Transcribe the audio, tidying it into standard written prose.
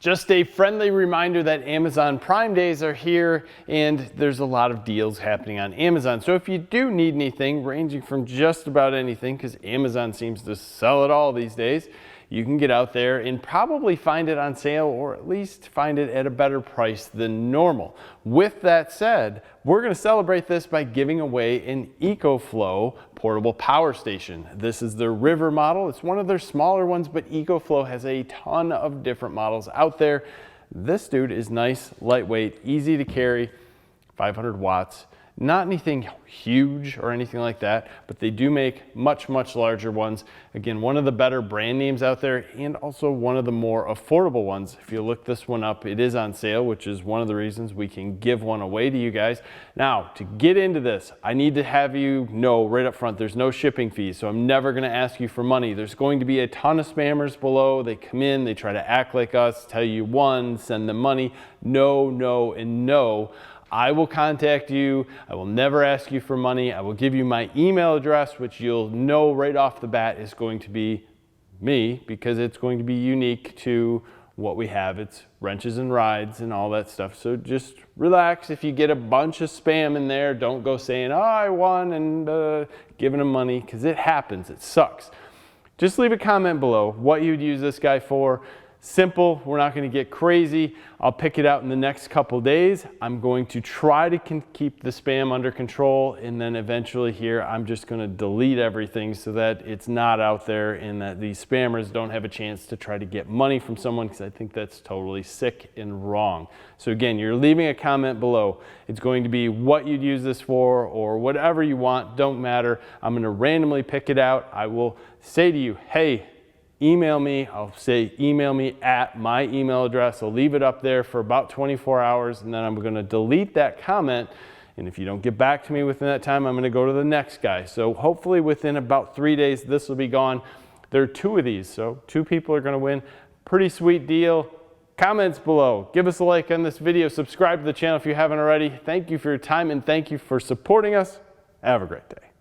Just a friendly reminder that Amazon Prime Days are here and there's a lot of deals happening on Amazon. So if you do need anything, ranging from just about anything, because Amazon seems to sell it all these days, you can get out there and probably find it on sale, or at least find it at a better price than normal. With that said, we're going to celebrate this by giving away an EcoFlow portable power station. This is their River model. It's one of their smaller ones, but EcoFlow has a ton of different models out there. This dude is nice, lightweight, easy to carry, 500 watts. Not anything huge or anything like that, but they do make much larger ones. Again, one of the better brand names out there, and also one of the more affordable ones. If you look this one up, it is on sale, which is one of the reasons we can give one away to you guys. Now, to get into this, I need to have you know right up front, there's no shipping fees, so I'm never gonna ask you for money. There's going to be a ton of spammers below. They come in, they try to act like us, tell you one, send them money. No, no, and no. I will contact you. I will never ask you for money. I will give you my email address, which you'll know right off the bat is going to be me, because it's going to be unique to what we have. It's wrenches and rides and all that stuff. So just relax. If you get a bunch of spam in there, don't go saying, oh, I won, and giving them money, because it happens. It sucks. Just leave a comment below what you'd use this guy for. Simple, we're not going to get crazy. I'll pick it out in the next couple days. I'm going to try to keep the spam under control, and then eventually here I'm just going to delete everything so that it's not out there and that these spammers don't have a chance to try to get money from someone, because I think that's totally sick and wrong. So again, you're leaving a comment below. It's going to be what you'd use this for, or whatever you want, don't matter. I'm going to randomly pick it out. I will say to you, hey, email me. I'll say email me at my email address. I'll leave it up there for about 24 hours, and then I'm going to delete that comment. And if you don't get back to me within that time, I'm going to go to the next guy. So hopefully within about 3 days, this will be gone. There are 2 of these, so 2 people are going to win. Pretty sweet deal. Comments below. Give us a like on this video. Subscribe to the channel if you haven't already. Thank you for your time, and thank you for supporting us. Have a great day.